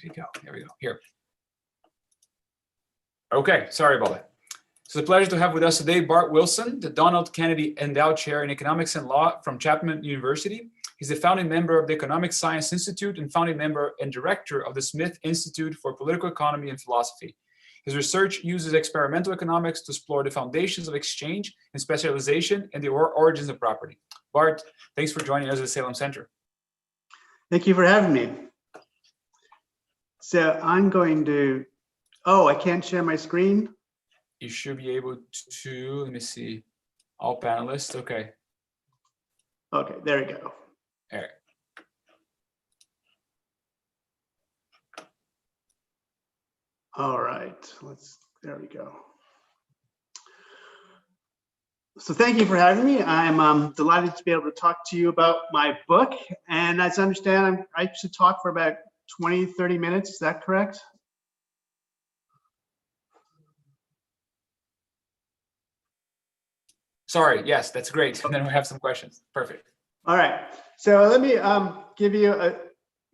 did it go? There we go. Here. Okay, sorry about that. So it's a pleasure to have with us today Bart Wilson, the Donald Kennedy Endowed Chair in Economics and Law from Chapman University. He's the founding member of the Economic Science Institute and founding member and director of the Smith Institute for Political Economy and Philosophy. His research uses experimental economics to explore the foundations of exchange and specialization and the origins of property. Bart, thanks for joining us at the Salem Center. Thank you for having me. So I'm going to, I can't share my screen. You should be able to, let me see, all panelists, okay. Okay, there we go. All right. All right, there we go. So thank you for having me. I'm delighted to be able to talk to you about my book. And as I understand, I should talk for about 20, 30 minutes, is that correct? Sorry, yes, that's great. And then we have some questions. Perfect. All right, so let me give you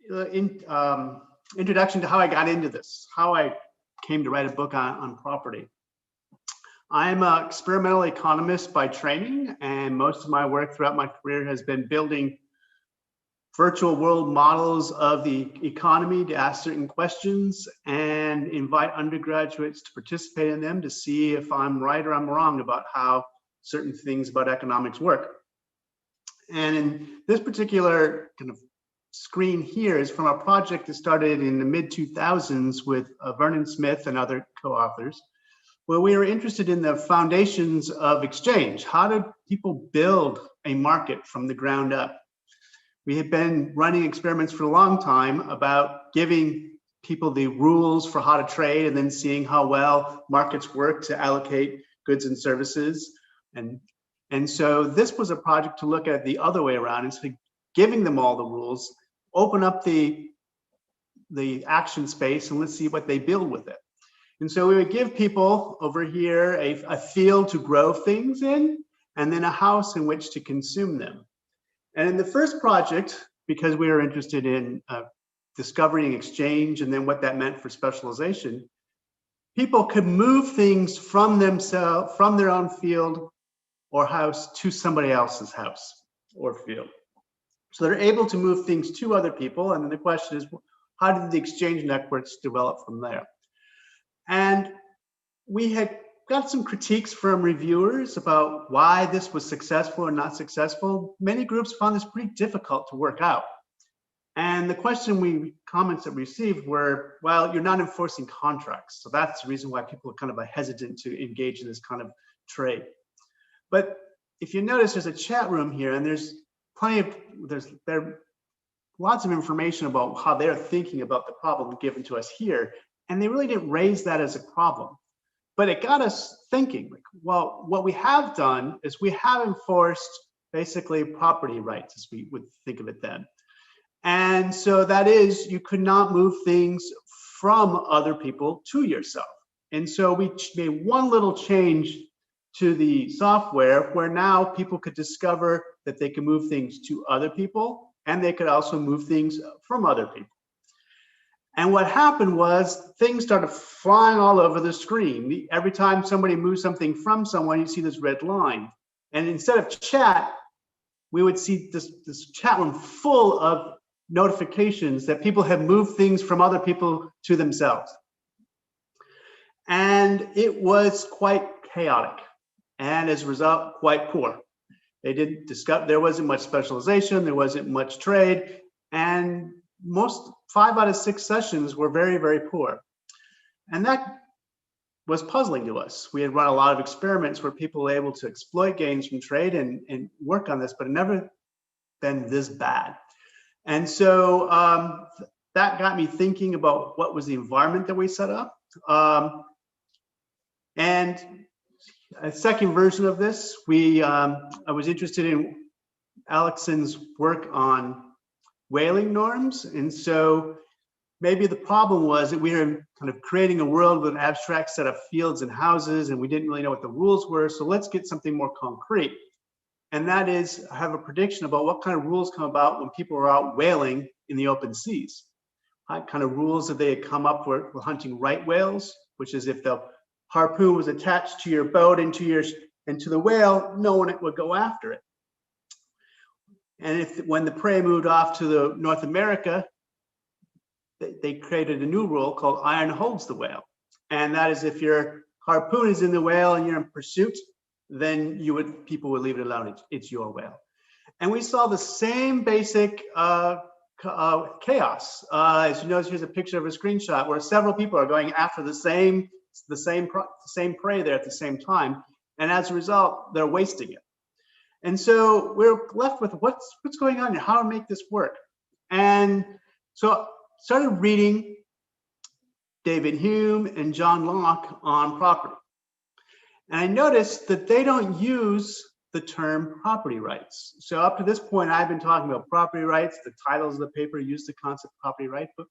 an introduction to how I got into this, how I came to write a book on property. I'm an experimental economist by training, and most of my work throughout my career has been building virtual world models of the economy to ask certain questions and invite undergraduates to participate in them to see if I'm right or I'm wrong about how certain things about economics work. And in this particular kind of screen here is from a project that started in the mid-2000s with Vernon Smith and other co-authors, where we were interested in the foundations of exchange. How do people build a market from the ground up? We had been running experiments for a long time about giving people the rules for how to trade and then seeing how well markets work to allocate goods and services. And so this was a project to look at the other way around, instead of giving them all the rules, open up the action space and let's see what they build with it. And so we would give people over here a field to grow things in, and then a house in which to consume them. And in the first project, because we were interested in discovering exchange and then what that meant for specialization, people could move things from themselves, from their own field or house to somebody else's house or field. So they're able to move things to other people. And then the question is, how did the exchange networks develop from there? And we had got some critiques from reviewers about why this was successful or not successful. Many groups found this pretty difficult to work out. And the comments that we received were, well, you're not enforcing contracts. So that's the reason why people are kind of hesitant to engage in this kind of trade. But if you notice, there's a chat room here, and there's lots of information about how they're thinking about the problem given to us here. And they really didn't raise that as a problem. But it got us thinking, like, well, what we have done is we have enforced basically property rights, as we would think of it then. And so that is, you could not move things from other people to yourself. And so we made one little change to the software where now people could discover that they can move things to other people, and they could also move things from other people. And what happened was things started flying all over the screen. Every time somebody moves something from someone, you see this red line. And instead of chat, we would see this chat room full of notifications that people have moved things from other people to themselves. And it was quite chaotic, and as a result, quite poor. They didn't discuss, there wasn't much specialization, there wasn't much trade, and 5 out of 6 sessions were very, very poor. And that was puzzling to us. We had run a lot of experiments where people were able to exploit gains from trade and work on this, but it never been this bad. And so that got me thinking about what was the environment that we set up. And a second version of this, I was interested in Alexson's work on whaling norms. And so maybe the problem was that we were kind of creating a world with an abstract set of fields and houses, and we didn't really know what the rules were. So let's get something more concrete. And that is, I have a prediction about what kind of rules come about when people are out whaling in the open seas. kind of rules that they had come up with hunting right whales, which is if the harpoon was attached to your boat and to the whale, no one would go after it. And when the prey moved off to the North America, they created a new rule called iron holds the whale. And that is if your harpoon is in the whale and you're in pursuit, then people would leave it alone. It's your whale. And we saw the same basic chaos. As you notice, here's a picture of a screenshot where several people are going after the same prey there at the same time. And as a result, they're wasting it. And so we're left with what's going on here? How to make this work? And so started reading David Hume and John Locke on property. And I noticed that they don't use the term property rights. So up to this point, I've been talking about property rights. The titles of the paper use the concept of property right. But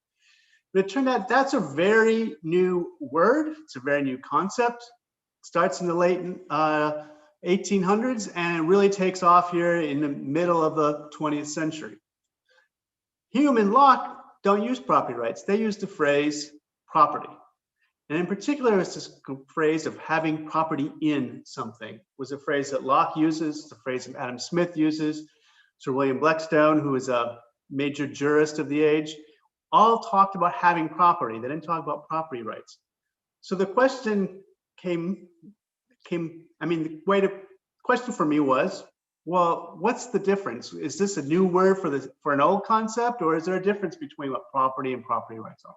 it turned out that's a very new word. It's a very new concept. It starts in the late 1800s and it really takes off here in the middle of the 20th century. Hume and Locke don't use property rights. They use the phrase property. And in particular, it's this phrase of having property in something was a phrase that Locke uses, the phrase that Adam Smith uses, Sir William Blackstone, who is a major jurist of the age, all talked about having property. They didn't talk about property rights. So the question the question for me was, well, what's the difference? Is this a new word for an old concept, or is there a difference between what property and property rights are?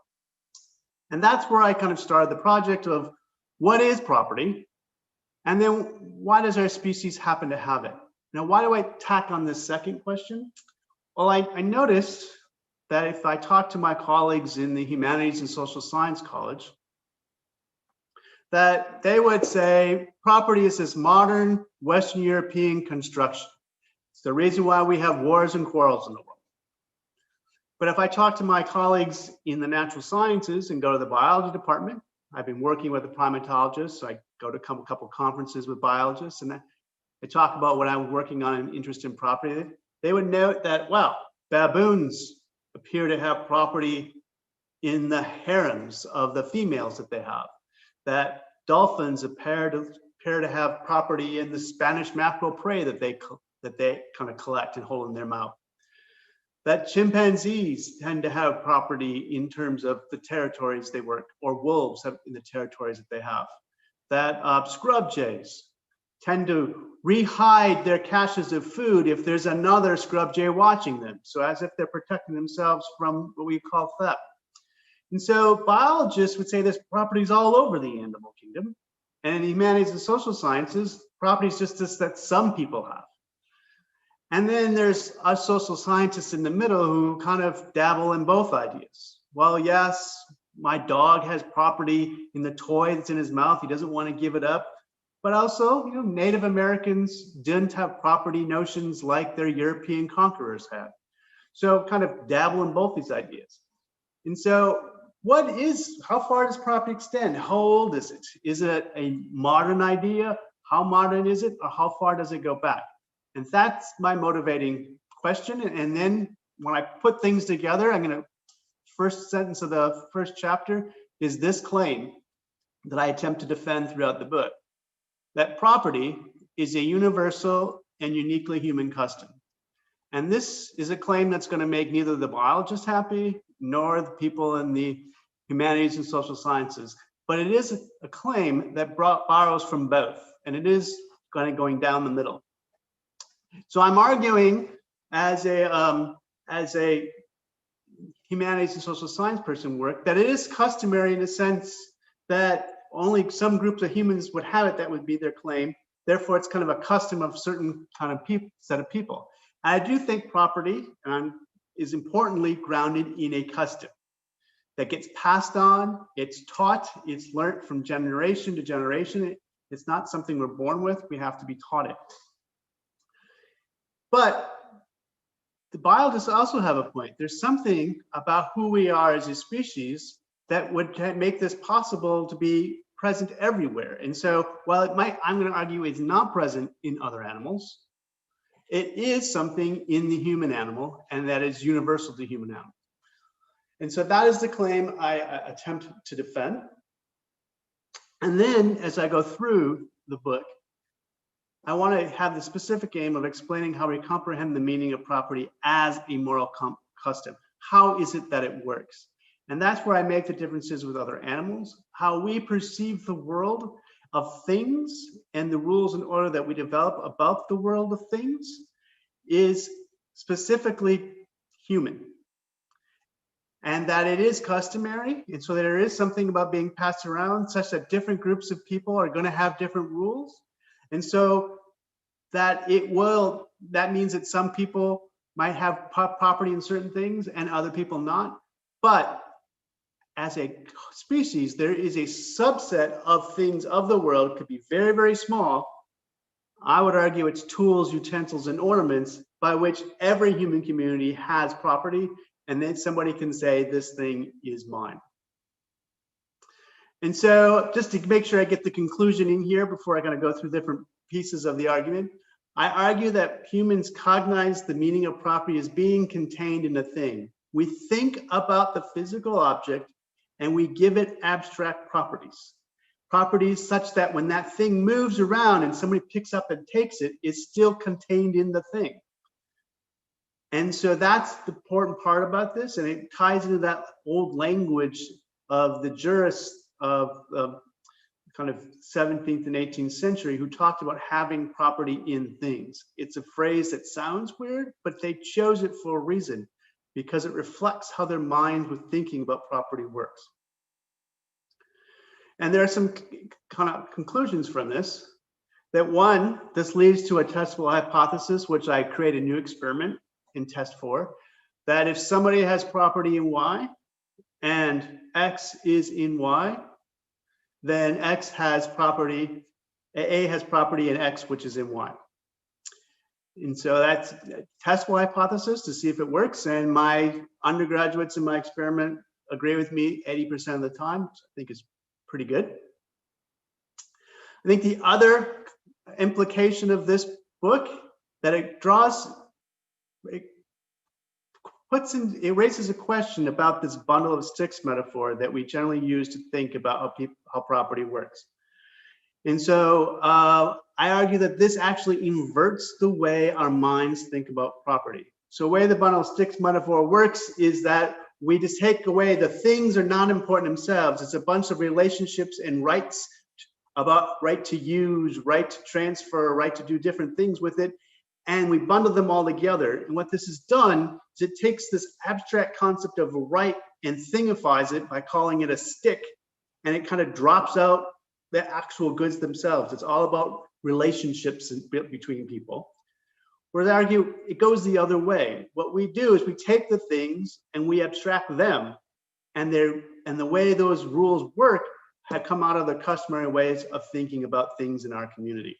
And that's where I kind of started the project of what is property? And then why does our species happen to have it? Now, why do I tack on this second question? Well, I noticed that if I talk to my colleagues in the Humanities and Social Science College, that they would say property is this modern Western European construction. It's the reason why we have wars and quarrels in the world. But if I talk to my colleagues in the natural sciences and go to the biology department, I've been working with a primatologist, so I go to a couple conferences with biologists, and I talk about what I'm working on and interest in property. They would note that, well, baboons appear to have property in the harems of the females that they have, that dolphins appear to have property in the Spanish mackerel prey that they kind of collect and hold in their mouth, that chimpanzees tend to have property in terms of the territories they work, or wolves have in the territories that they have, that scrub jays tend to re-hide their caches of food if there's another scrub jay watching them, so as if they're protecting themselves from what we call theft. And so biologists would say there's properties all over the animal kingdom, and in the humanities and social sciences, property is just this that some people have. And then there's us social scientists in the middle who kind of dabble in both ideas. Well, yes, my dog has property in the toy that's in his mouth. He doesn't want to give it up. But also, Native Americans didn't have property notions like their European conquerors had. So kind of dabble in both these ideas. And so how far does property extend? How old is it? Is it a modern idea? How modern is it? Or how far does it go back? And that's my motivating question. And then when I put things together, first sentence of the first chapter is this claim that I attempt to defend throughout the book, that property is a universal and uniquely human custom. And this is a claim that's going to make neither the biologists happy nor the people in the humanities and social sciences. But it is a claim that borrows from both, and it is going down the middle. So I'm arguing as a humanities and social science person work that it is customary in a sense that only some groups of humans would have it. That would be their claim. Therefore, it's kind of a custom of certain kind of set of people. And I do think property is importantly grounded in a custom that gets passed on, it's taught, it's learned from generation to generation. It's not something we're born with. We have to be taught it. But the biologists also have a point. There's something about who we are as a species that would make this possible to be present everywhere. And so while it might, I'm going to argue it's not present in other animals, it is something in the human animal, and that is universal to human animal. And so that is the claim I attempt to defend. And then as I go through the book, I want to have the specific aim of explaining how we comprehend the meaning of property as a moral custom. How is it that it works? And that's where I make the differences with other animals, how we perceive the world of things and the rules and order that we develop about the world of things is specifically human. And that it is customary, and so there is something about being passed around such that different groups of people are going to have different rules. And so that that means that some people might have property in certain things and other people not. But as a species, there is a subset of things of the world, could be very, very small. I would argue it's tools, utensils, and ornaments by which every human community has property, and then somebody can say, this thing is mine. And so just to make sure I get the conclusion in here before I kind of go through different pieces of the argument, I argue that humans cognize the meaning of property as being contained in a thing. We think about the physical object and we give it abstract properties. Properties such that when that thing moves around and somebody picks up and takes it, it's still contained in the thing. And so that's the important part about this, and it ties into that old language of the jurists of kind of 17th and 18th century who talked about having property in things. It's a phrase that sounds weird, but they chose it for a reason, because it reflects how their minds were thinking about property works. And there are some kind of conclusions from this. That one, this leads to a testable hypothesis, which I create a new experiment in test 4, that if somebody has property in Y and X is in Y, then X has property, A has property in X, which is in Y. And so that's a testable hypothesis to see if it works. And my undergraduates in my experiment agree with me 80% of the time, which I think is pretty good. I think the other implication of this book that it raises a question about this bundle of sticks metaphor that we generally use to think about how property works. And so I argue that this actually inverts the way our minds think about property. So the way the bundle of sticks metaphor works is that we just take away the things are not important themselves. It's a bunch of relationships and rights about right to use, right to transfer, right to do different things with it. And we bundle them all together. And what this has done is it takes this abstract concept of a right and thingifies it by calling it a stick. And it kind of drops out the actual goods themselves. It's all about relationships between people. Whereas I argue it goes the other way. What we do is we take the things and we abstract them. And the way those rules work had come out of the customary ways of thinking about things in our community.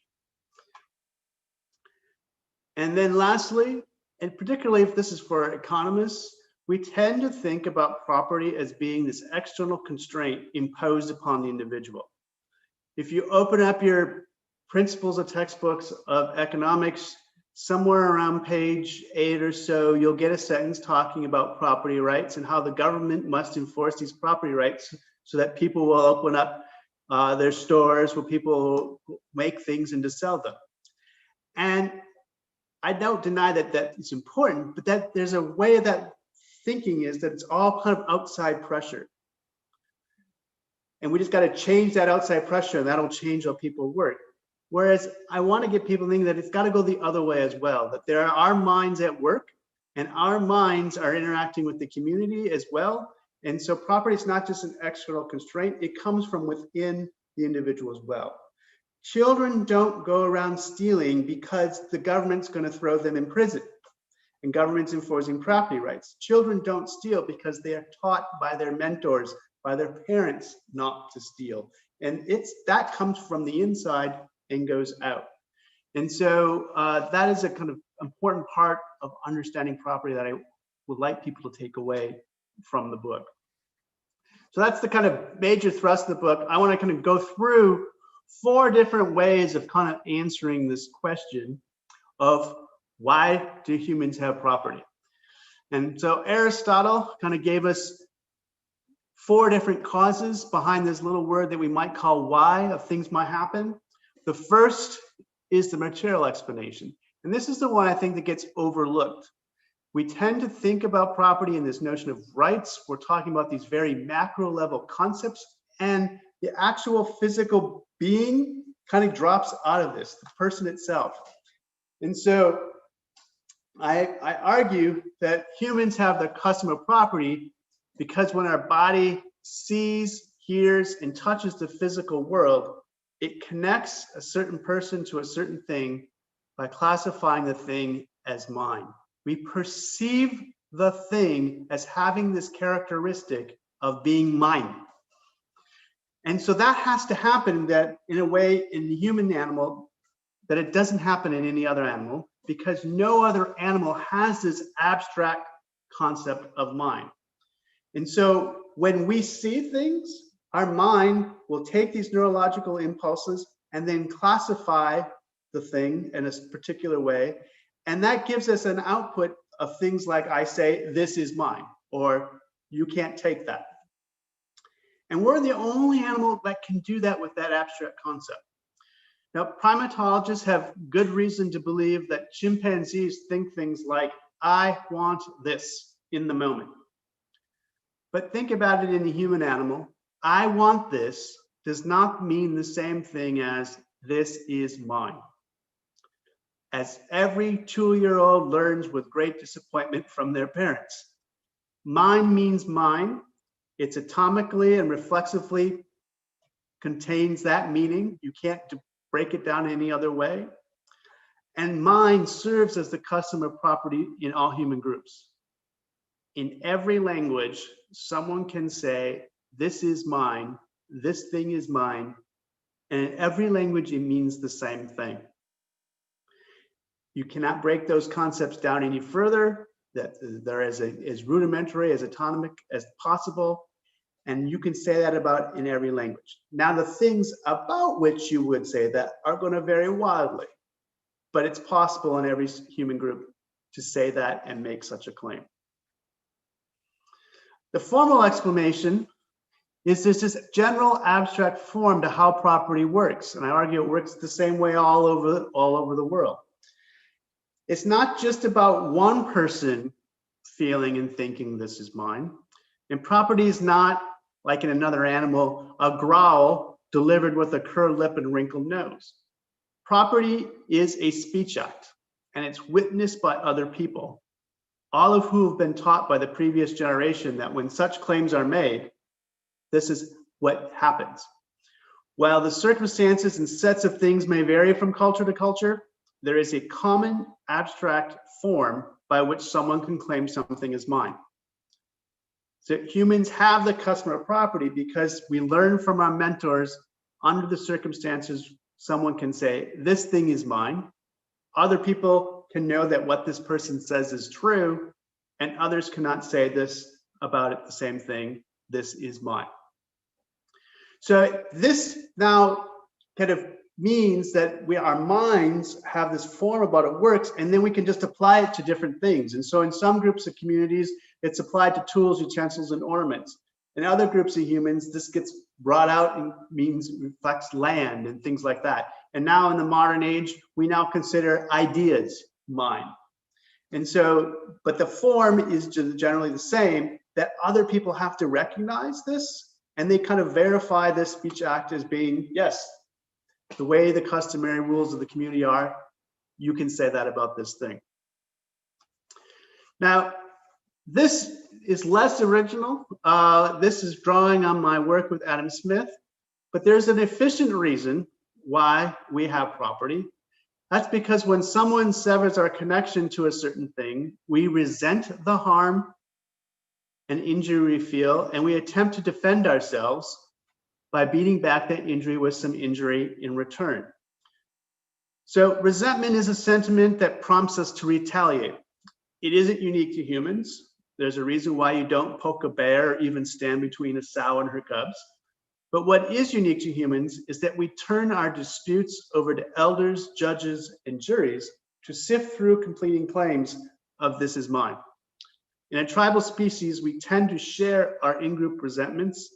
And then lastly, and particularly if this is for economists, we tend to think about property as being this external constraint imposed upon the individual. If you open up your principles of textbooks of economics, somewhere around page 8 or so, you'll get a sentence talking about property rights and how the government must enforce these property rights so that people will open up their stores where people make things and to sell them. And I don't deny that that is important, but that there's a way that thinking is that it's all kind of outside pressure. And we just got to change that outside pressure and that'll change how people work. Whereas I want to get people thinking that it's got to go the other way as well, that there are our minds at work and our minds are interacting with the community as well. And so property is not just an external constraint, it comes from within the individual as well. Children don't go around stealing because the government's going to throw them in prison and government's enforcing property rights. Children don't steal because they are taught by their mentors, by their parents not to steal. And that comes from the inside and goes out. And so that is a kind of important part of understanding property that I would like people to take away from the book. So that's the kind of major thrust of the book. I want to kind of go through 4 different ways of kind of answering this question of why do humans have property? And so Aristotle kind of gave us 4 different causes behind this little word that we might call why of things might happen. The first is the material explanation. And this is the one I think that gets overlooked. We tend to think about property in this notion of rights. We're talking about these very macro level concepts, and the actual physical being kind of drops out of this, the person itself. And so I argue that humans have the customer property because when our body sees, hears, and touches the physical world, it connects a certain person to a certain thing by classifying the thing as mine. We perceive the thing as having this characteristic of being mine. And so that has to happen that in a way in the human animal that it doesn't happen in any other animal, because no other animal has this abstract concept of mind. And so when we see things, our mind will take these neurological impulses and then classify the thing in a particular way. And that gives us an output of things like I say, this is mine, or you can't take that. And we're the only animal that can do that with that abstract concept. Now, primatologists have good reason to believe that chimpanzees think things like, I want this in the moment. But think about it in a human animal. I want this does not mean the same thing as this is mine. As every 2-year-old learns with great disappointment from their parents. Mine means mine. It's atomically and reflexively contains that meaning. You can't break it down any other way. And mine serves as the customer property in all human groups. In every language, someone can say, this is mine, this thing is mine, and in every language, it means the same thing. You cannot break those concepts down any further, that they're as rudimentary, as atomic as possible, and you can say that about in every language. Now, the things about which you would say that are going to vary wildly, but it's possible in every human group to say that and make such a claim. The formal explanation is there's this general abstract form to how property works, and I argue it works the same way all over the world. It's not just about one person feeling and thinking this is mine, and property is not like in another animal, a growl delivered with a curved lip and wrinkled nose. Property is a speech act, and it's witnessed by other people, all of who have been taught by the previous generation that when such claims are made, this is what happens. While the circumstances and sets of things may vary from culture to culture, there is a common abstract form by which someone can claim something as mine. So humans have the customer property because we learn from our mentors under the circumstances, someone can say, this thing is mine. Other people can know that what this person says is true, and others cannot say this about it, the same thing, this is mine. So this now kind of means that our minds have this form about it works, and then we can just apply it to different things. And so in some groups of communities, it's applied to tools, utensils, and ornaments. In other groups of humans, this gets brought out and reflects land and things like that. And now in the modern age, we now consider ideas mine. And so, but the form is generally the same, that other people have to recognize this, and they kind of verify this speech act as being, yes, the way the customary rules of the community are, you can say that about this thing. Now, this is less original. This is drawing on my work with Adam Smith, but there's an efficient reason why we have property. That's because when someone severs our connection to a certain thing, we resent the harm and injury we feel, and we attempt to defend ourselves by beating back that injury with some injury in return. So resentment is a sentiment that prompts us to retaliate. It isn't unique to humans. There's a reason why you don't poke a bear or even stand between a sow and her cubs. But what is unique to humans is that we turn our disputes over to elders, judges, and juries to sift through completing claims of this is mine. In a tribal species, we tend to share our in-group resentments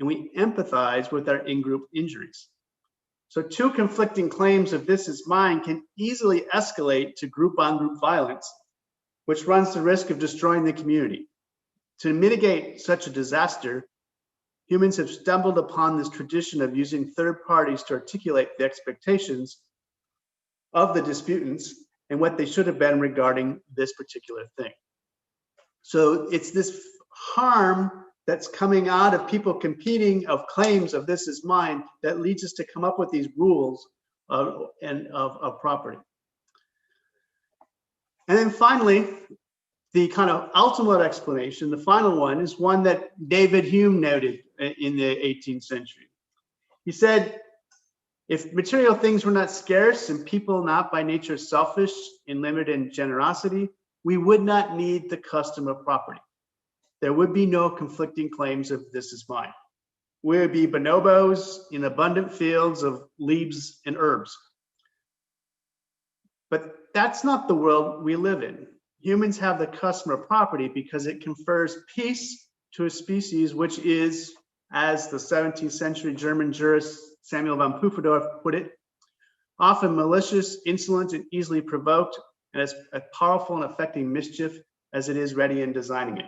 and we empathize with our in-group injuries. So two conflicting claims of this is mine can easily escalate to group-on-group violence, which runs the risk of destroying the community. To mitigate such a disaster, humans have stumbled upon this tradition of using third parties to articulate the expectations of the disputants and what they should have been regarding this particular thing. So it's this harm that's coming out of people competing of claims of this is mine that leads us to come up with these rules of property. And then finally, the kind of ultimate explanation, the final one, is one that David Hume noted in the 18th century. He said, if material things were not scarce and people not by nature selfish and limited in generosity, we would not need the custom of property. There would be no conflicting claims of this is mine. We would be bonobos in abundant fields of leaves and herbs. But that's not the world we live in. Humans have the custom of property because it confers peace to a species which is, as the 17th century German jurist Samuel von Pufendorf put it, often malicious, insolent, and easily provoked, and as powerful in effecting mischief as it is ready in designing it.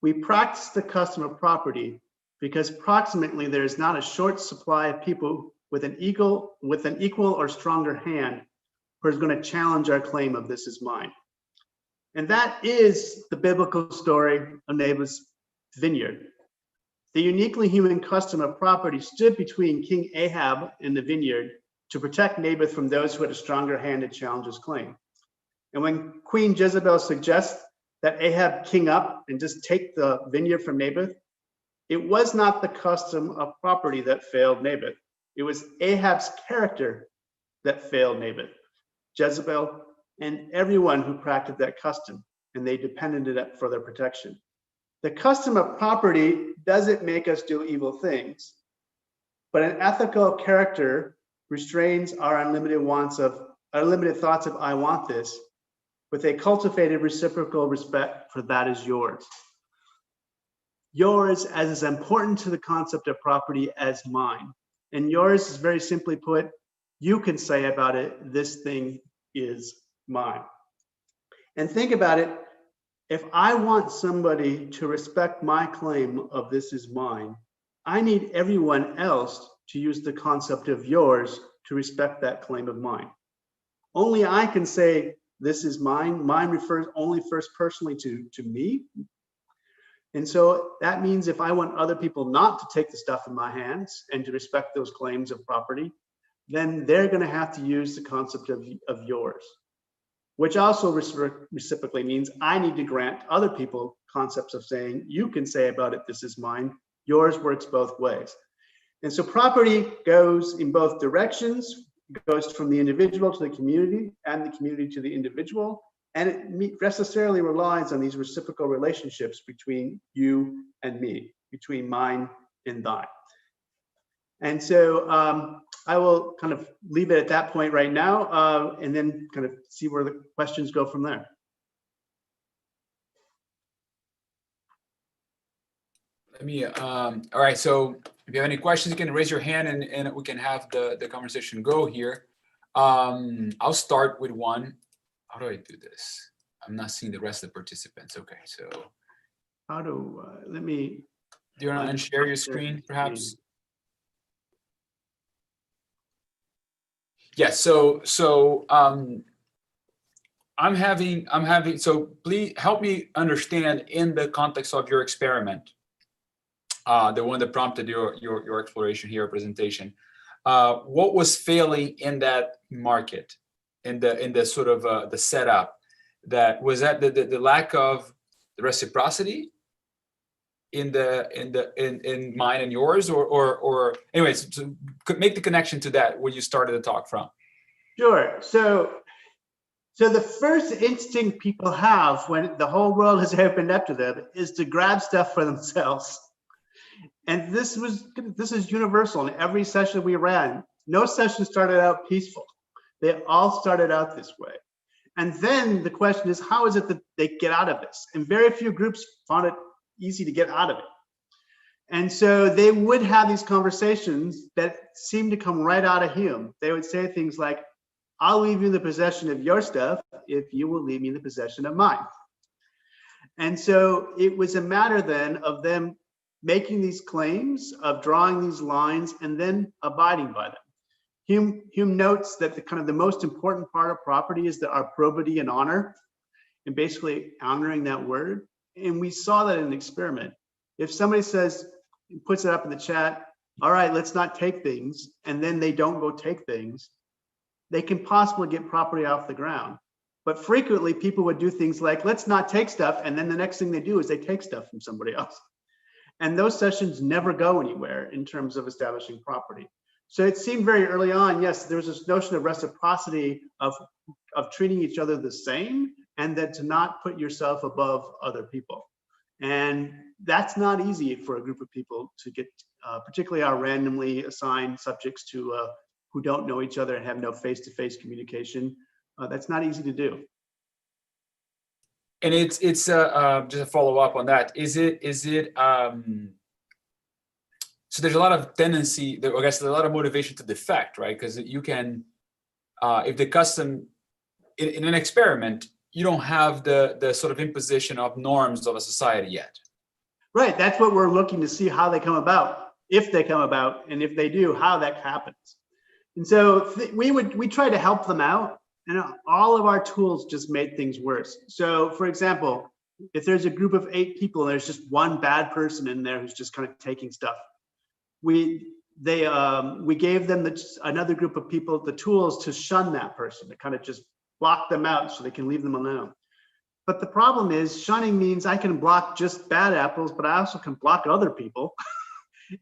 We practice the custom of property because proximately there is not a short supply of people with an equal or stronger hand who is going to challenge our claim of this is mine. And that is the biblical story of Naboth's vineyard. The uniquely human custom of property stood between King Ahab and the vineyard to protect Naboth from those who had a stronger hand to challenge his claim. And when Queen Jezebel suggests that Ahab king up and just take the vineyard from Naboth, it was not the custom of property that failed Naboth. It was Ahab's character that failed Naboth. Jezebel and everyone who practiced that custom, and they depended on it for their protection. The custom of property doesn't make us do evil things, but an ethical character restrains our unlimited thoughts of I want this, with a cultivated reciprocal respect for that is yours. Yours as is important to the concept of property as mine. And yours is very simply put, you can say about it, this thing is mine. And think about it, if I want somebody to respect my claim of this is mine, I need everyone else to use the concept of yours to respect that claim of mine. Only I can say this is mine. Mine refers only first personally to me. And so that means if I want other people not to take the stuff in my hands and to respect those claims of property, then they're going to have to use the concept of yours, which also reciprocally means I need to grant other people concepts of saying, you can say about it, this is mine. Yours works both ways. And so property goes in both directions. It goes from the individual to the community and the community to the individual. And it necessarily relies on these reciprocal relationships between you and me, between mine and thine. And so I will kind of leave it at that point right now and then kind of see where the questions go from there. Let me, all right, so if you have any questions, you can raise your hand and we can have the conversation go here. I'll start with one. How do I do this? I'm not seeing the rest of the participants. Okay, so. How do, let me. Do you want to unshare your screen, perhaps? Yes, so I'm having, so please help me understand in the context of your experiment, the one that prompted your exploration here, presentation. What was failing in that market, in the sort of the setup? That was that the lack of the reciprocity in mine and yours, or anyways, to make the connection to that where you started the talk from. Sure. So the first instinct people have when the whole world has opened up to them is to grab stuff for themselves. And this is universal in every session we ran. No session started out peaceful. They all started out this way. And then the question is, how is it that they get out of this? And very few groups found it easy to get out of it. And so they would have these conversations that seemed to come right out of Hume. They would say things like, I'll leave you in the possession of your stuff if you will leave me in the possession of mine. And so it was a matter then of them making these claims, of drawing these lines, and then abiding by them. Hume notes that the most important part of property is our probity and honor, and basically honoring that word. And we saw that in an experiment. If somebody says, puts it up in the chat, all right, let's not take things, and then they don't go take things, they can possibly get property off the ground. But frequently people would do things like, let's not take stuff, and then the next thing they do is they take stuff from somebody else. And those sessions never go anywhere in terms of establishing property. So it seemed very early on, yes, there was this notion of reciprocity, of treating each other the same, and then to not put yourself above other people. And that's not easy for a group of people to get, particularly our randomly assigned subjects to who don't know each other and have no face-to-face communication. That's not easy to do. And it's just a follow up on that. So there's a lot of tendency, I guess there's a lot of motivation to defect, right? Because you can, if the custom, in an experiment, you don't have the sort of imposition of norms of a society yet. Right, that's what we're looking to see how they come about, if they come about, and if they do, how that happens. And so we try to help them out, and all of our tools just made things worse. So for example, if there's a group of 8 people and there's just one bad person in there who's just kind of taking stuff, we gave them another group of people the tools to shun that person, to kind of just block them out so they can leave them alone. But the problem is, shunning means I can block just bad apples, but I also can block other people.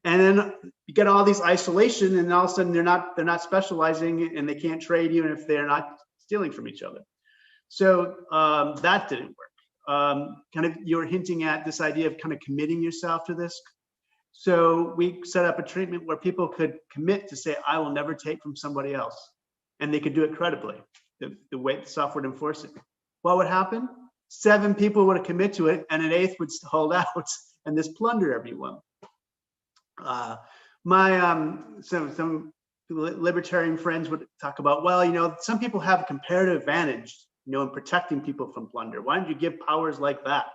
And then you get all these isolation, and all of a sudden they're not specializing, and they can't trade even if they're not stealing from each other. So that didn't work. Kind of, you're hinting at this idea of kind of committing yourself to this. So we set up a treatment where people could commit to say, I will never take from somebody else. And they could do it credibly, the way the software would enforce it. What would happen? 7 people would commit to it, and an 8th would hold out and just plunder everyone. Some libertarian friends would talk about, well, some people have a comparative advantage, in protecting people from plunder. Why don't you give powers like that?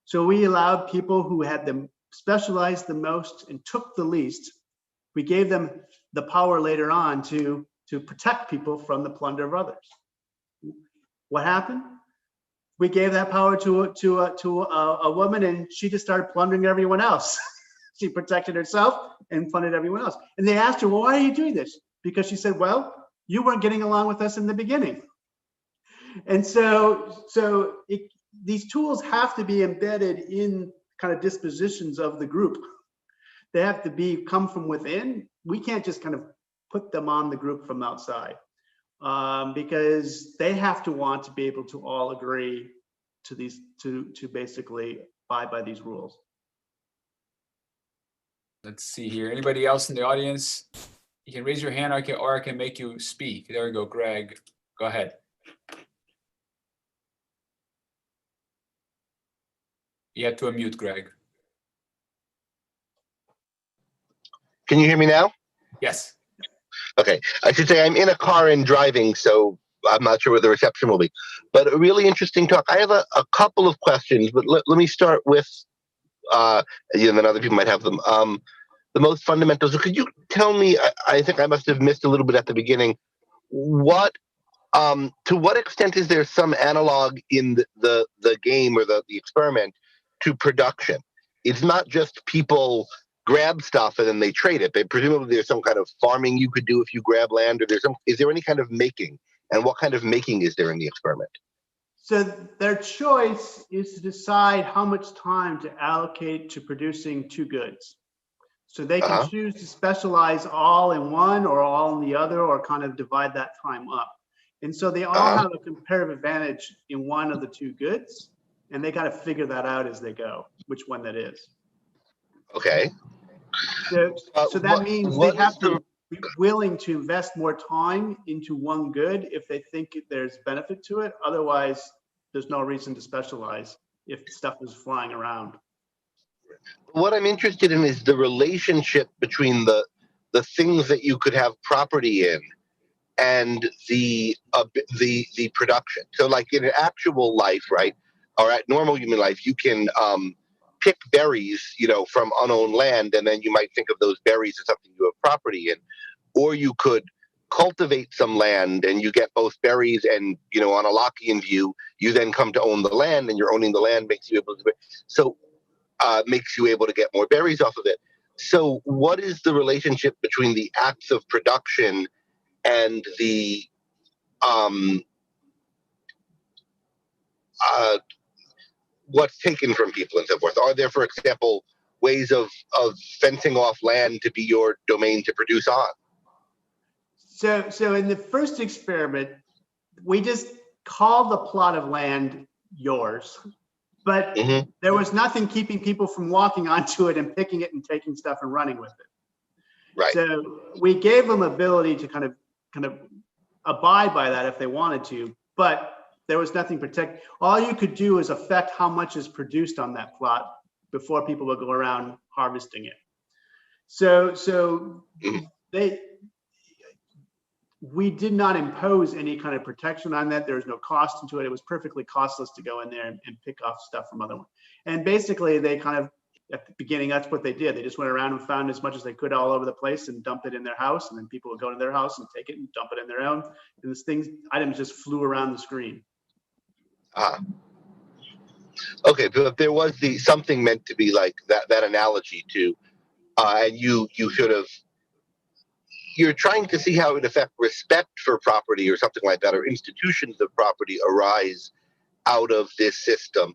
So we allowed people who had them specialized the most and took the least. We gave them the power later on to protect people from the plunder of others. What happened? We gave that power to a woman, and she just started plundering everyone else. She protected herself and plundered everyone else. And they asked her, well, why are you doing this? Because she said, well, you weren't getting along with us in the beginning. And so these tools have to be embedded in kind of dispositions of the group. They have to come from within. We can't just kind of put them on the group from outside, because they have to want to be able to all agree to these, to basically abide by these rules. Let's see here. Anybody else in the audience? You can raise your hand, or I can make you speak. There we go, Greg. Go ahead. You have to unmute, Greg. Can you hear me now? Yes. Okay. I should say I'm in a car and driving, so I'm not sure what the reception will be. But a really interesting talk. I have a couple of questions, but let me start with, and then other people might have them. The most fundamental. So could you tell me, I think I must have missed a little bit at the beginning, to what extent is there some analog in the game or the experiment to production? It's not just people grab stuff and then they trade it. Presumably there's some kind of farming you could do if you grab land, or is there any kind of making? And what kind of making is there in the experiment? So their choice is to decide how much time to allocate to producing 2 goods. So they can choose to specialize all in one or all in the other, or kind of divide that time up. And so they all have a comparative advantage in one of the 2 goods, and they got to figure that out as they go, which one that is. Okay. So that means they have to. be willing to invest more time into one good if they think there's benefit to it. Otherwise, there's no reason to specialize if stuff is flying around. What I'm interested in is the relationship between the things that you could have property in and the production. So, like in actual life, right, or at normal human life, you can pick berries, from unowned land, and then you might think of those berries as something you have property in, or you could cultivate some land and you get both berries and, on a Lockean view, you then come to own the land, and you're owning the land makes you able to. So makes you able to get more berries off of it. So what is the relationship between the acts of production and the what's taken from people and so forth? Are there, for example, ways of fencing off land to be your domain to produce on? So in the first experiment, we just called the plot of land yours. But there was nothing keeping people from walking onto it and picking it and taking stuff and running with it. Right. So we gave them ability to kind of abide by that if they wanted to, but there was nothing protect. All you could do is affect how much is produced on that plot before people would go around harvesting it. So we did not impose any kind of protection on that. There was no cost into it. It was perfectly costless to go in there and pick off stuff from other ones. And basically they kind of, at the beginning, that's what they did. They just went around and found as much as they could all over the place and dump it in their house. And then people would go to their house and take it and dump it in their own. And items just flew around the screen. Okay, but if there was something meant to be like that analogy to, and you should have, you're trying to see how it would affect respect for property or something like that, or institutions of property arise out of this system.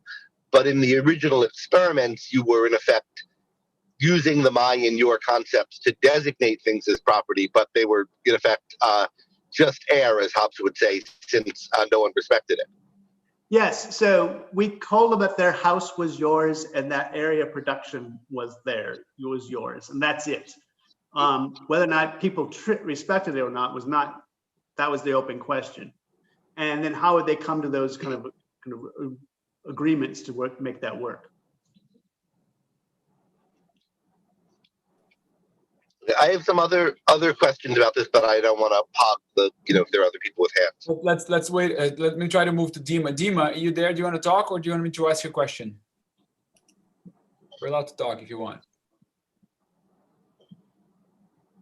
But in the original experiments, you were in effect using the Mayan your concepts to designate things as property, but they were in effect just air, as Hobbes would say, since no one respected it. Yes, so we told them that their house was yours and that area of production was yours, and that's it. Whether or not people respected it or not that was the open question. And then how would they come to those kind of agreements to make that work? I have some other questions about this, but I don't want to hog if there are other people with hands. Let's wait. Let me try to move to Dima. Dima, are you there? Do you want to talk, or do you want me to ask you a question? We're allowed to talk if you want.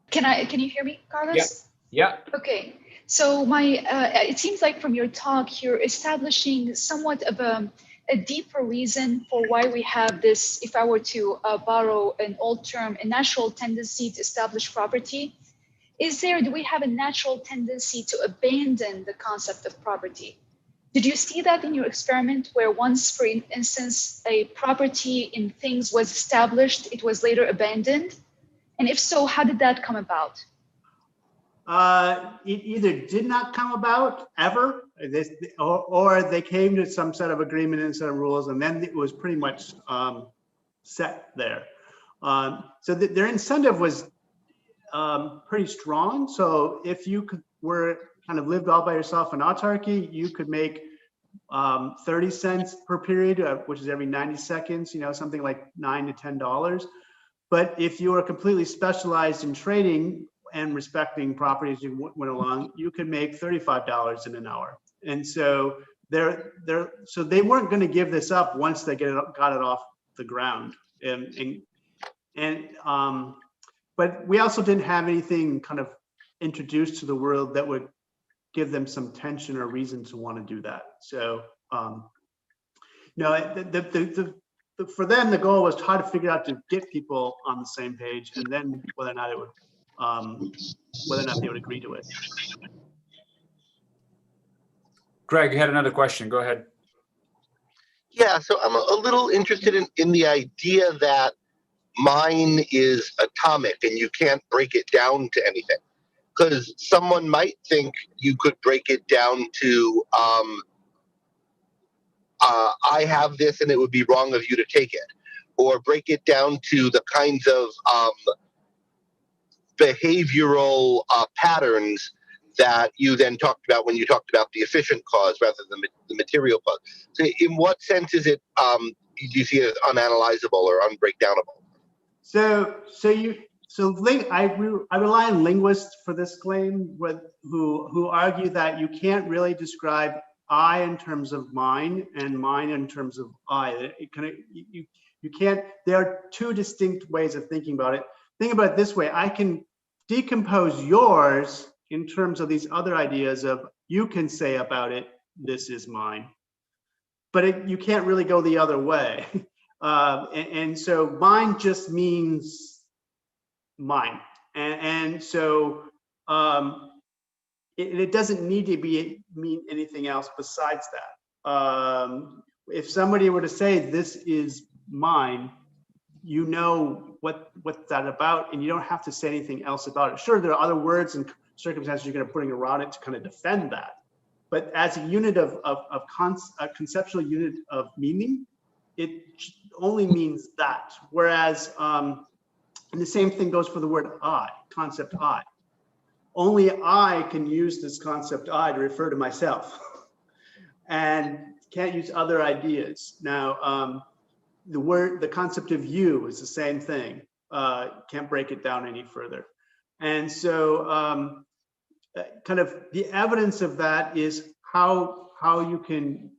Can you hear me, Carlos? Yeah. Okay. So it seems like from your talk, you're establishing somewhat of a deeper reason for why we have this, if I were to borrow an old term, a natural tendency to establish property. Do we have a natural tendency to abandon the concept of property? Did you see that in your experiment where once, for instance, a property in things was established, it was later abandoned? And if so, how did that come about? It either did not come about ever, or they came to some set of agreement and set of rules, and then it was pretty much set there. So their incentive was pretty strong. So if you were kind of lived all by yourself in autarky, you could make 30 cents per period, which is every 90 seconds, something like $9 to $10. But if you were completely specialized in trading and respecting property as you went along, you could make $35 in an hour. And so they weren't going to give this up once they got it off the ground. But we also didn't have anything kind of introduced to the world that would give them some tension or reason to want to do that. So for them, the goal was to try to figure out to get people on the same page, and then whether or not they would agree to it. Greg, you had another question. Go ahead. Yeah, so I'm a little interested in the idea that mine is atomic and you can't break it down to anything. Because someone might think you could break it down to, I have this and it would be wrong of you to take it. Or break it down to the kinds of behavioral patterns that you then talked about when you talked about the efficient cause rather than the material cause. So in what sense is it, do you see it as unanalyzable or unbreakdownable? I rely on linguists for this claim, who argue that you can't really describe I in terms of mine and mine in terms of I. You can't. There are two distinct ways of thinking about it. Think about it this way: I can decompose yours in terms of these other ideas of you can say about it, this is mine, but you can't really go the other way. And so mine just means mine, and so it doesn't need to mean anything else besides that. If somebody were to say this is mine, you know what's that about, and you don't have to say anything else about it. Sure, there are other words and circumstances you're going to bring around it to kind of defend that, but as a unit of a conceptual unit of meaning, it only means that. Whereas, and the same thing goes for the word I, concept I. Only I can use this concept I to refer to myself, and can't use other ideas. Now, the concept of you is the same thing. Can't break it down any further. And so, kind of the evidence of that is how you can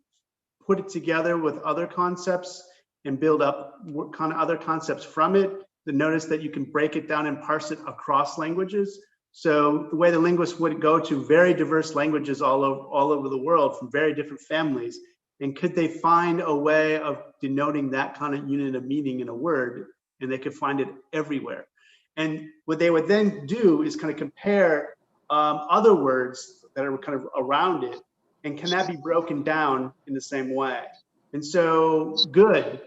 put it together with other concepts and build up kind of other concepts from it. The notice that you can break it down and parse it across languages. So the way the linguists would go to very diverse languages all over the world from very different families, and could they find a way of denoting that kind of unit of meaning in a word, and they could find it everywhere. And what they would then do is kind of compare other words that are kind of around it, and can that be broken down in the same way? And so good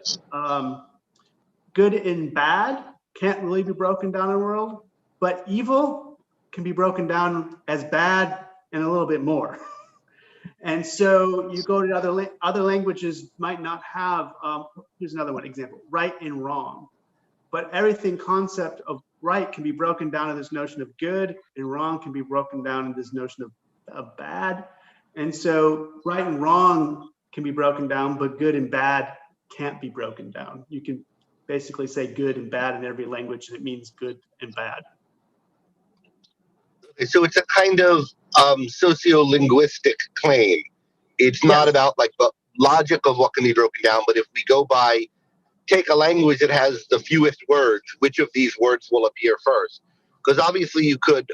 and bad can't really be broken down in the world, but evil can be broken down as bad and a little bit more. And so you go to other languages might not have, here's another one example, right and wrong. But everything concept of right can be broken down to this notion of good, and wrong can be broken down into this notion of bad. And so right and wrong can be broken down, but good and bad can't be broken down. You can basically say good and bad in every language, and it means good and bad. So it's a kind of sociolinguistic claim. It's not about like the logic of what can be broken down, but if we go by, take a language that has the fewest words, which of these words will appear first? Because obviously you could,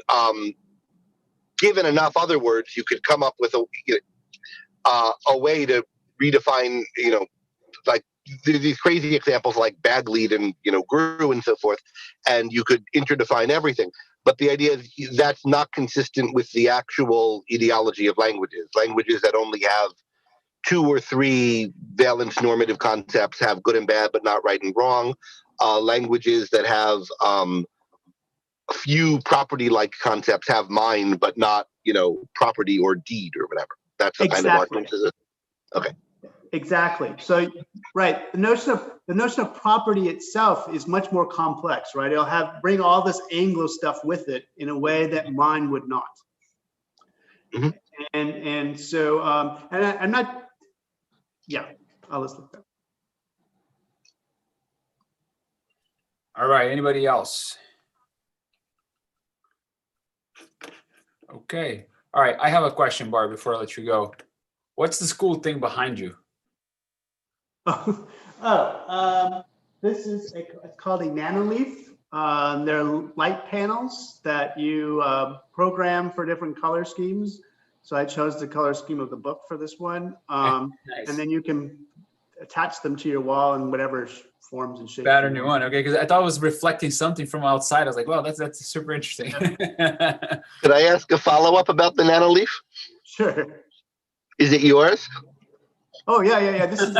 given enough other words, you could come up with a way to redefine, like these crazy examples like Bagleyed and, grew and so forth, and you could interdefine everything. But the idea is that's not consistent with the actual ideology of languages. Languages that only have 2 or 3 valence normative concepts have good and bad, but not right and wrong. Languages that have a few property-like concepts have mind, but not, property or deed or whatever. That's the kind of argument. Okay. Exactly. So, right, the notion of property itself is much more complex, right? It'll bring all this Anglo stuff with it in a way that mine would not. Mm-hmm. And so, I'm not. Yeah, I'll just look that. All right. Anybody else? Okay. All right. I have a question, Bart, before I let you go. What's the school thing behind you? This is it's called a nanoleaf. They're light panels that you program for different color schemes. So I chose the color scheme of the book for this one. Nice. And then you can attach them to your wall in whatever forms and shapes. Pattern you want, okay? Because I thought it was reflecting something from outside. I was like, wow, that's super interesting. Yeah. Could I ask a follow-up about the nanoleaf? Sure. Is it yours? Oh, yeah. This is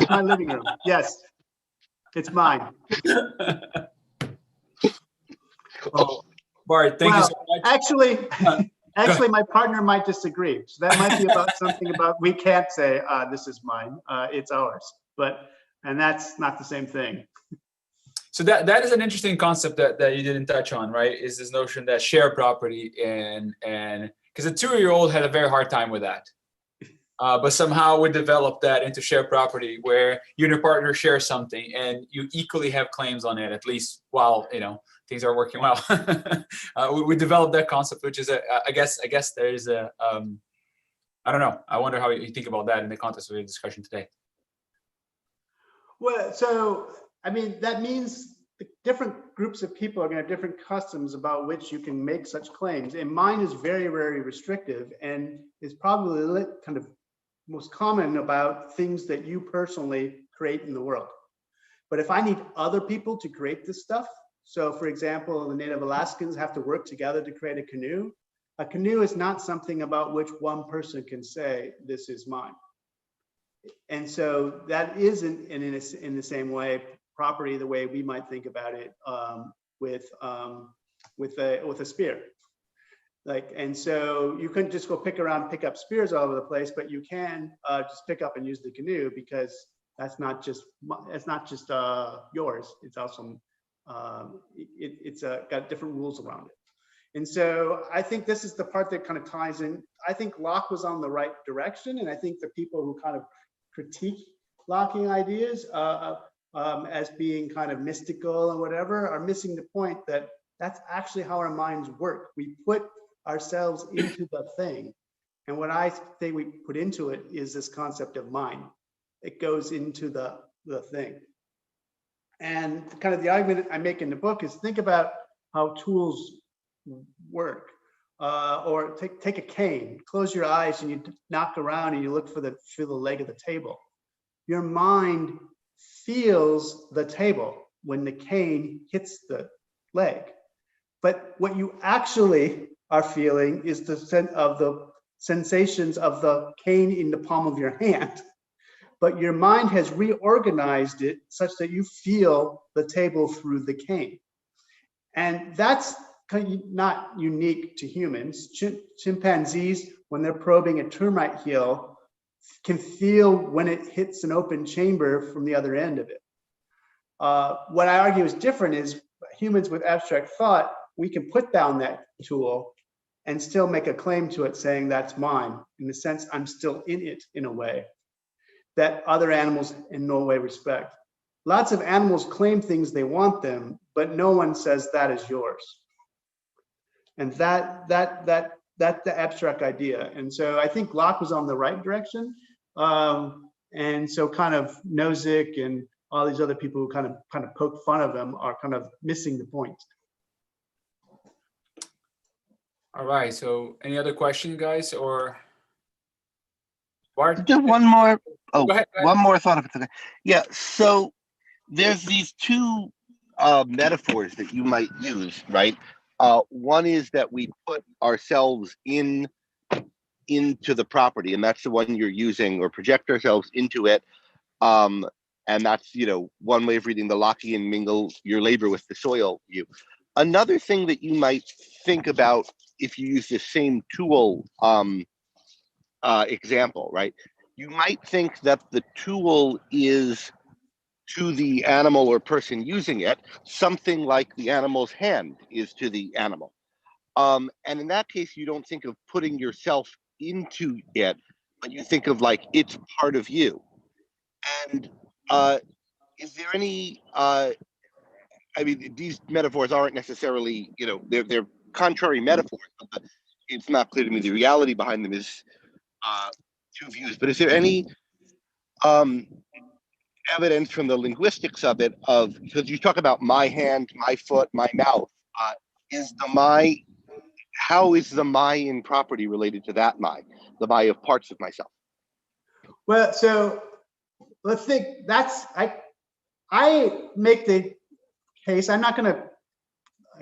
my living room. Yes, it's mine. Oh, Bart, thank you so much. Actually, my partner might disagree. So that might be about something about, we can't say, this is mine, it's ours. And that's not the same thing. So that is an interesting concept that you didn't touch on, right? Is this notion that share property and because a 2-year-old had a very hard time with that. But somehow we developed that into share property where you and your partner share something and you equally have claims on it, at least while, things are working well. We developed that concept, which is, I guess there's a, I don't know. I wonder how you think about that in the context of the discussion today. Well, so, I mean, that means the different groups of people are going to have different customs about which you can make such claims. And mine is very, very restrictive and is probably kind of most common about things that you personally create in the world. But if I need other people to create this stuff, so for example, the Native Alaskans have to work together to create a canoe. A canoe is not something about which one person can say, this is mine. And so that isn't in the same way property the way we might think about it with a spear. And so you couldn't just go pick up spears all over the place, but you can just pick up and use the canoe because that's not just yours. It's also it's got different rules around it. And so I think this is the part that kind of ties in. I think Locke was on the right direction, and I think the people who kind of critique Lockean ideas as being kind of mystical and whatever are missing the point that that's actually how our minds work. We put ourselves into the thing. And what I think we put into it is this concept of mind. It goes into the thing. And kind of the argument I make in the book is think about how tools work. Or take a cane, close your eyes and you knock around and you look for the leg of the table. Your mind feels the table when the cane hits the leg. But what you actually are feeling is the sense of the sensations of the cane in the palm of your hand. But your mind has reorganized it such that you feel the table through the cane. And that's not unique to humans. Chimpanzees, when they're probing a termite hill, can feel when it hits an open chamber from the other end of it. What I argue is different is humans with abstract thought, we can put down that tool and still make a claim to it saying that's mine. In the sense, I'm still in it in a way that other animals in no way respect. Lots of animals claim things they want them, but no one says that is yours. And that's the abstract idea. And so I think Locke was on the right direction. And so kind of Nozick and all these other people who kind of poke fun of him are kind of missing the point. All right. So any other question, guys, or Bart? Just one more. Oh, Go ahead. one more thought if it's okay. Yeah. So there's these two metaphors that you might use, right? One is that we put ourselves into the property, and that's the one you're using, or project ourselves into it. And that's, one way of reading the Lockean mingle your labor with the soil view. Another thing that you might think about if you use the same tool example, right? You might think that the tool is to the animal or person using it, something like the animal's hand is to the animal. And in that case, you don't think of putting yourself into it, but you think of like it's part of you. And is there any, I mean, these metaphors aren't necessarily, they're contrary metaphors, but it's not clear to me the reality behind them is two views. But is there any evidence from the linguistics of it because you talk about my hand, my foot, my mouth, how is the my in property related to that the my of parts of myself? Well, so let's think I make the case, I'm not going to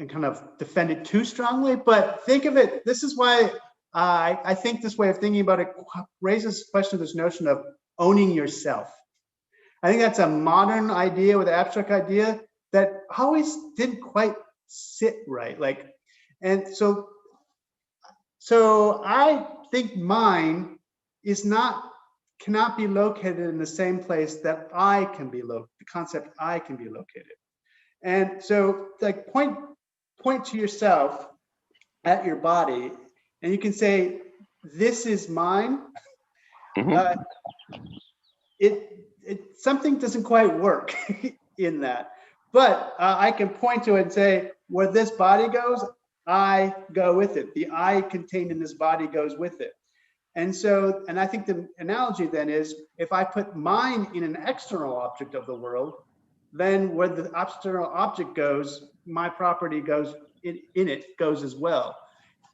kind of defend it too strongly, but think of it, this is why I think this way of thinking about it raises the question of this notion of owning yourself. I think that's a modern idea with an abstract idea that always didn't quite sit right. And so I think mine cannot be located in the same place that I can be located. The concept I can be located. And so like point to yourself at your body, and you can say, this is mine. Mhm. Something doesn't quite work in that, but I can point to it and say, where this body goes, I go with it. The I contained in this body goes with it. And so, and I think the analogy then is, if I put mine in an external object of the world, then where the external object goes, my property goes in it goes as well.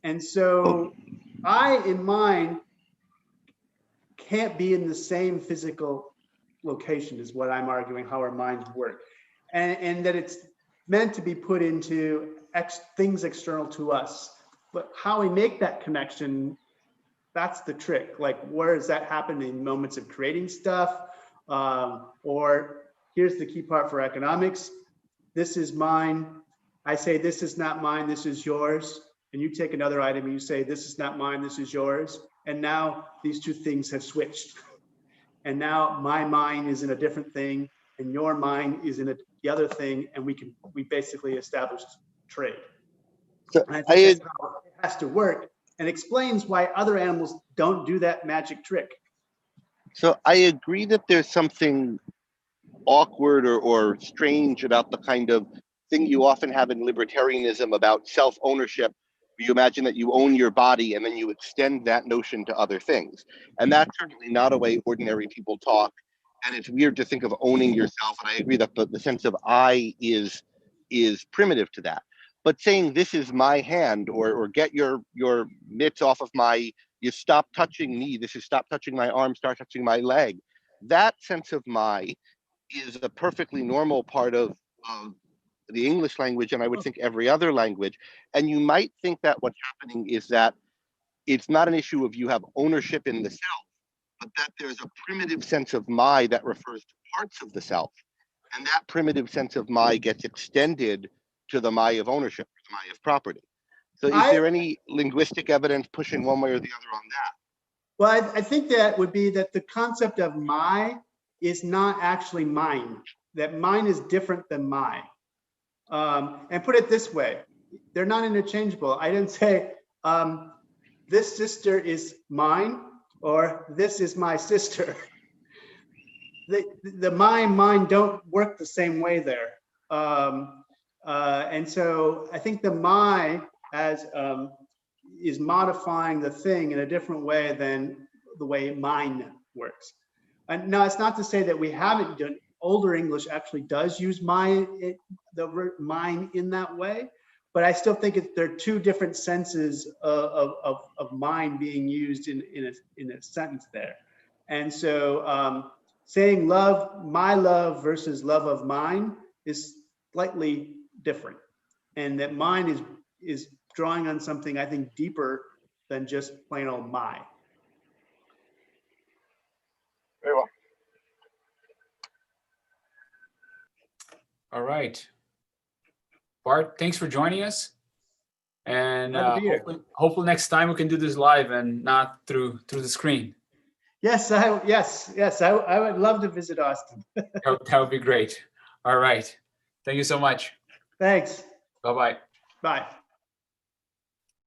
And so I in mine can't be in the same physical location, is what I'm arguing, how our minds work. And that it's meant to be put into things external to us. But how we make that connection, that's the trick. Like, where does that happen in moments of creating stuff? Or here's the key part for economics. This is mine. I say, this is not mine, this is yours. And you take another item and you say, this is not mine, this is yours. And now these two things have switched. And now my mind is in a different thing and your mind is in the other thing. And we basically established trade. So And I think that's how it has to work, and explains why other animals don't do that magic trick. So I agree that there's something awkward or strange about the kind of thing you often have in libertarianism about self-ownership. You imagine that you own your body and then you extend that notion to other things. And that's certainly not a way ordinary people talk. And it's weird to think of owning yourself. And I agree that the sense of I is primitive to that. But saying this is my hand, or get your mitts off of you stop touching me, this is stop touching my arm, start touching my leg. That sense of my is a perfectly normal part of the English language, and I would think every other language. And you might think that what's happening is that it's not an issue of you have ownership in the self, but that there's a primitive sense of my that refers to parts of the self. And that primitive sense of my gets extended to the my of ownership, the my of property. So is there any linguistic evidence pushing one way or the other on that? Well, I think that would be that the concept of my is not actually mine, that mine is different than my. And put it this way, they're not interchangeable. I didn't say this sister is mine or this is my sister. The mine don't work the same way there. And so I think the my as is modifying the thing in a different way than the way mine works. And now it's not to say that we haven't done, older English actually does use the word mine in that way, but I still think there are two different senses of mine being used in a sentence there. And so saying my love versus love of mine is slightly different, and that mine is drawing on something I think deeper than just plain old my. Very well. All right. Bart, thanks for joining us. And Glad to be here. hopefully next time we can do this live and not through the screen. Yes, I would love to visit Austin. That would be great. All right. Thank you so much. Thanks. Bye-bye. Bye.